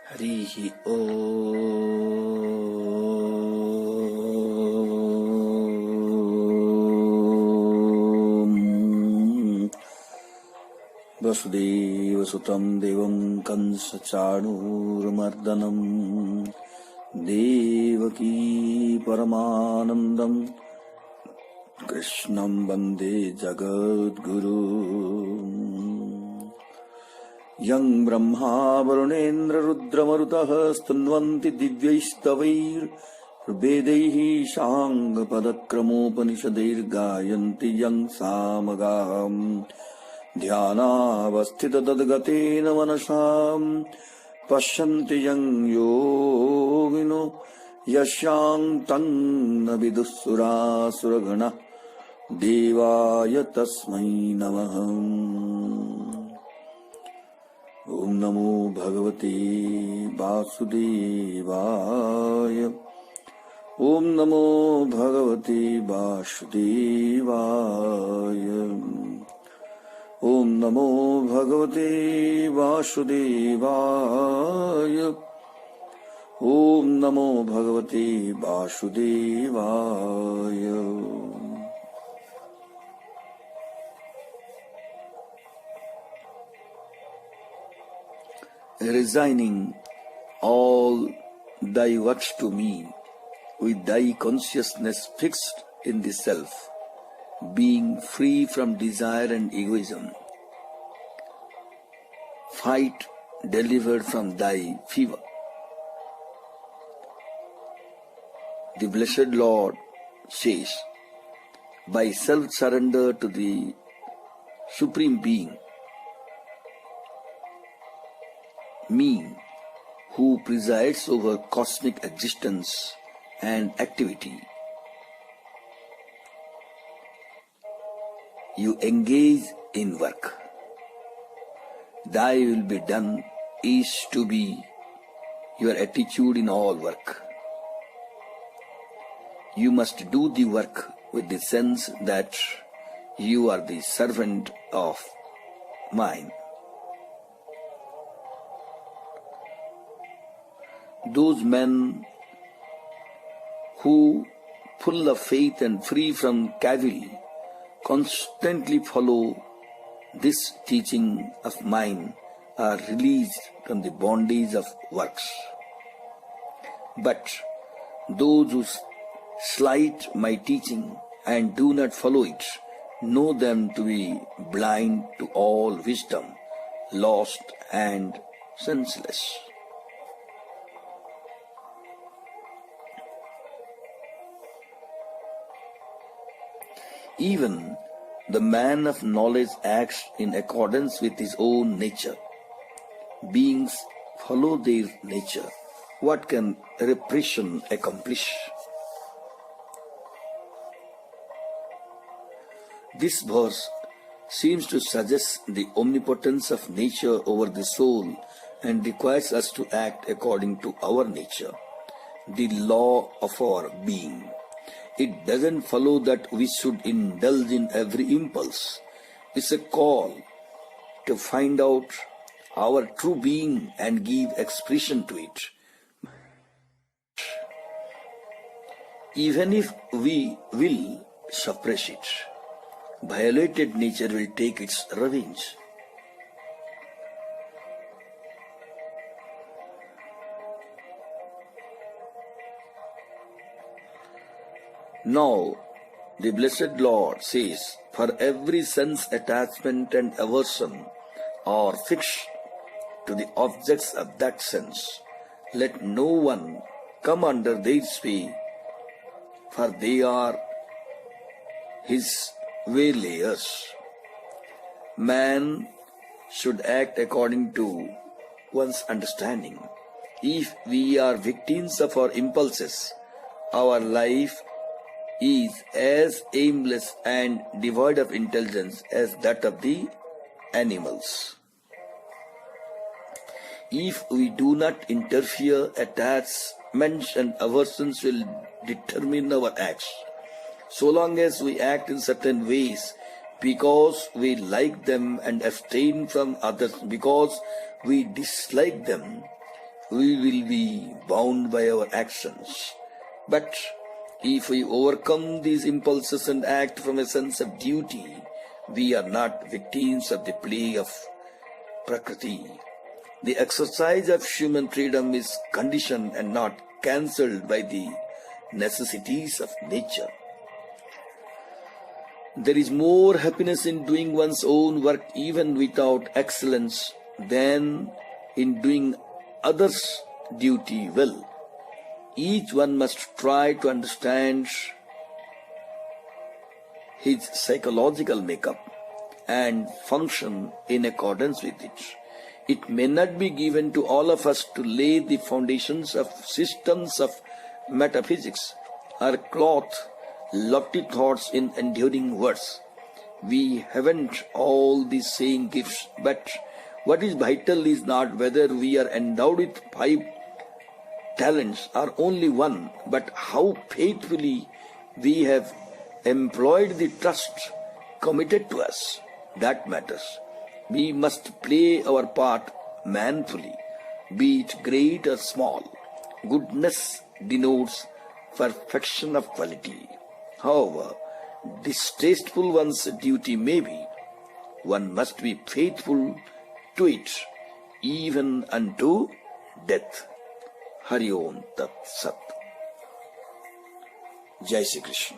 हरिः ॐ वसुदेवसुतं देवं कंसचाणूरमर्दनम् देवकी परमानन्दं कृष्णं वन्दे जगद्गुरुम् यं ब्रह्मा वरुणेन्द्ररुद्रमरुतः स्तुन्वन्ति दिव्यैस्तवैर्वेदैः साङ्गपदक्रमोपनिषदैर्गायन्ति यं सामगाम् ध्यानावस्थिततद्गतेन मनसाम् पश्यन्ति यं योगिनो यस्यान्तं न विदुःसुरासुरगणः देवाय तस्मै नमः। ॐ नमो भगवते वासुदेवाय। ॐ नमो भगवते वासुदेवाय। ॐ नमो भगवते वासुदेवाय। ॐ नमो भगवते वासुदेवाय। Resigning all thy works to me, with thy consciousness fixed in the self, being free from desire and egoism, fight delivered from thy fever. The blessed Lord says, by self-surrender to the Supreme Being, me, who presides over cosmic existence and activity, you engage in work. Thy will be done is to be your attitude in all work. You must do the work with the sense that you are the servant of mine. Those men who, full of faith and free from cavil, constantly follow this teaching of mine are released from the bondage of works. But those who slight my teaching and do not follow it, know them to be blind to all wisdom, lost and senseless. Even the man of knowledge acts in accordance with his own nature. Beings follow their nature. What can repression accomplish? This verse seems to suggest the omnipotence of nature over the soul and requires us to act according to our nature, the law of our being. It doesn't follow that we should indulge in every impulse. It's a call to find out our true being and give expression to it. Even if we will suppress it, violated nature will take its revenge. Now, the blessed Lord says, for every sense attachment and aversion are fixed to the objects of that sense. Let no one come under their sway, for they are his waylayers. Man should act according to one's understanding. If we are victims of our impulses, our life is as aimless and devoid of intelligence as that of the animals. If we do not interfere, attachments and aversions will determine our acts. So long as we act in certain ways because we like them and abstain from others because we dislike them, we will be bound by our actions. But if we overcome these impulses and act from a sense of duty, we are not victims of the play of Prakriti. The exercise of human freedom is conditioned and not cancelled by the necessities of nature. There is more happiness in doing one's own work even without excellence than in doing others' duty well. Each one must try to understand his psychological makeup and function in accordance with it. It may not be given to all of us to lay the foundations of systems of metaphysics or clothe lofty thoughts in enduring words. We haven't all these same gifts, but what is vital is not whether we are endowed with 5 talents or only one, but how faithfully we have employed the trust committed to us. That matters. We must play our part manfully, be it great or small. Goodness denotes perfection of quality. However distasteful one's duty may be, one must be faithful to it even unto death. Hari Om Tat Sat. Jai Shri Krishna.